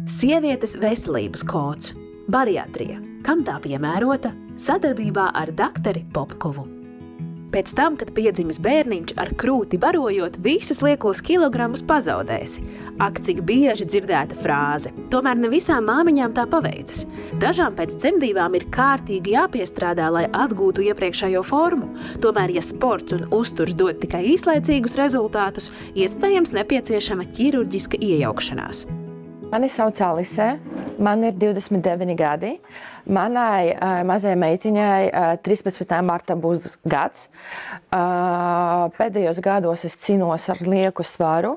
Sievietes veselības kods, bariatrija, kam tā piemērota, sadarbībā ar dakteri Popkovu. Pēc tam, kad piedzimis bērniņš ar krūti barojot, visus liekos kilogramus pazaudēsi. Ak, cik bieži dzirdēta frāze. Tomēr ne visām māmiņām tā paveicas. Dažām pēc dzemdībām ir kārtīgi jāpiestrādā, lai atgūtu iepriekšējo formu. Tomēr, ja sports un uzturs dod tikai īslaicīgus rezultātus, iespējams nepieciešama ķirurģiska iejaukšanās. Mani sauc Alisē, man ir 29 gadi. Manai mazai meitiņai 13. martā būs gads. Pēdējos gados es cīnos ar lieku svaru.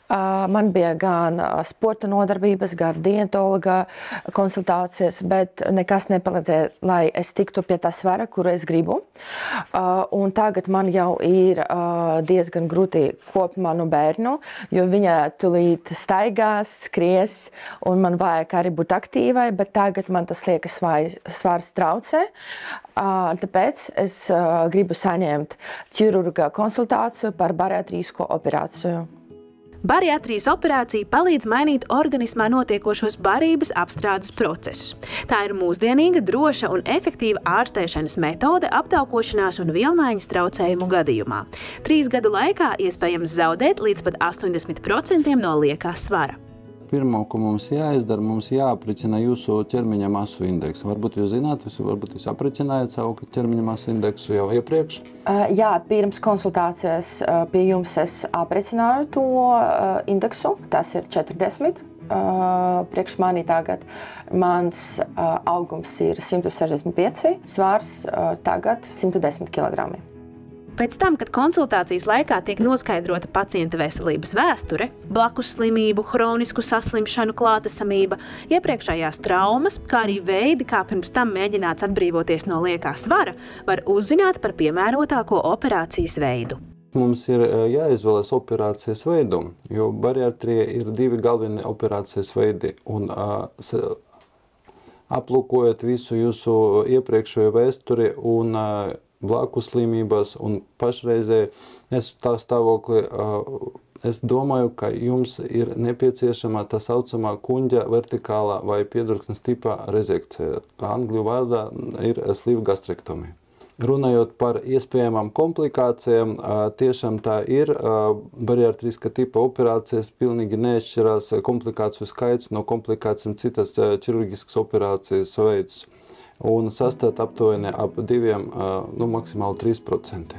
Man bija gan sporta nodarbības, gan dietologa konsultācijas, bet nekas nepalīdzēja, lai es tiktu pie tā svara, kuru es gribu. Un tagad man jau ir diezgan grūti kopt manu bērnu, jo viņa tulīt staigās, skries, un man vajag arī būt aktīvai, bet tagad man tas liekas svars traucē. Tāpēc es gribu saņemt ķirurga konsultāciju par bariatrīsko operāciju. Bariatrijas operācija palīdz mainīt organismā notiekošos barības apstrādes procesus. Tā ir mūsdienīga, droša un efektīva ārstēšanas metode aptaukošanās un vielmaiņas traucējumu gadījumā. 3 gadu laikā iespējams zaudēt līdz pat 80% no liekā svara. Pirmā, ko mums jāizdara, mums jāapricina jūsu ķermeņa masu indeksu. Varbūt jūs zināt, varbūt jūs apricinājāt savu ķermeņa masu indeksu jau iepriekš? Jā, pirms konsultācijas pie jums es apricināju to indeksu. Tas ir 40. Priekš manī tagad mans augums ir 165, svars tagad 110 kg. Pēc tam, kad konsultācijas laikā tiek noskaidrota pacienta veselības vēsture, blakus slimību, hronisku saslimšanu klātesamība, iepriekšējās traumas, kā arī veidi, kā pirms tam mēģināts atbrīvoties no liekā svara, var uzzināt par piemērotāko operācijas veidu. Mums ir jāizvēlas operācijas veidu, jo bariatrija ir 2 galvenie operācijas veidi. Un aplūkojot visu jūsu iepriekšējo vēsturi un blakus slimības un pašreizē stāvokli, es domāju, ka jums ir nepieciešama tā saucamā kuņģa vertikālā vai piedurknes tipā rezekcija. Angļu vārdā ir sleeve gastrektomija. Runājot par iespējamām komplikācijām, tiešām tā ir. Bariatriska tipa operācijas pilnīgi neatšķirās komplikāciju skaits no komplikācijām citas ķirurģiskas operācijas veids. Un sastāv aptuveni ap 2, maksimāli 3%.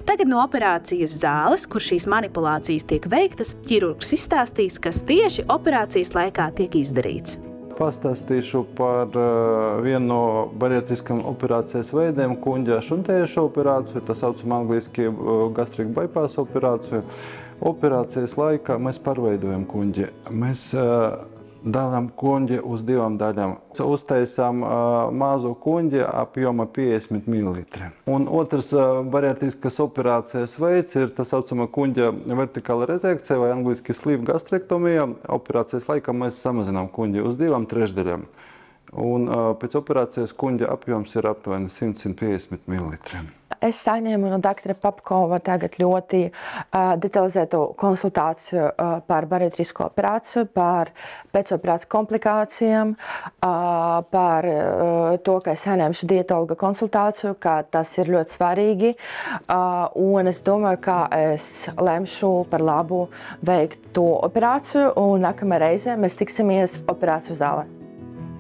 Tagad no operācijas zāles, kur šīs manipulācijas tiek veiktas, ķirurgs izstāstīs, kas tieši operācijas laikā tiek izdarīts. Pastāstīšu par vienu no bariatriskām operācijas veidiem, kuņģa šuntējušu operāciju, tā saucam angliski gastric bypass operāciju. Operācijas laikā mēs pārveidojam kuņģi. Mēs dalām kuņģi uz 2 daļām. Uztaisām mazu kuņģi apjoma 50 ml. Un otrs bariatriskas operācijas veids ir tā saucama kuņģa vertikāla rezekcija vai angliski sleeve gastrektomija. Operācijas laikā mēs samazinām kuņģi uz 2/3. Un pēc operācijas kuņģa apjoms ir aptuveni 100–150 ml. Es saņēmu no doktora Popkova tagad ļoti detalizētu konsultāciju par bariatrisko operāciju, par pēcoperācijas komplikācijām, par to, ka es saņemšu dietologa konsultāciju, ka tas ir ļoti svarīgi. Un es domāju, ka es lemšu par labu veikt to operāciju, un nākamā reize mēs tiksimies operāciju zālē.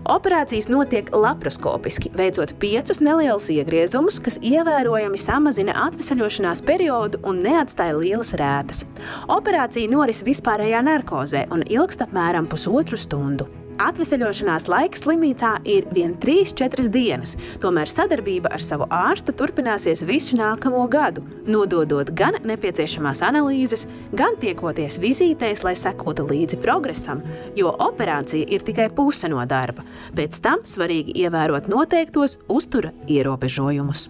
Operācijas notiek laparoskopiski, veicot 5 nelielus iegriezumus, kas ievērojami samazina atvesaļošanās periodu un neatstāja lielas rētas. Operācija noris vispārējā narkozē un ilgst apmēram 1,5 stundu. Atvesaļošanās laiks slimnīcā ir vien 3–4 dienas, tomēr sadarbība ar savu ārstu turpināsies visu nākamo gadu, nododot gan nepieciešamās analīzes, gan tiekoties vizītēs, lai sekotu līdzi progresam, jo operācija ir tikai puse no darba. Pēc tam svarīgi ievērot noteiktos uztura ierobežojumus.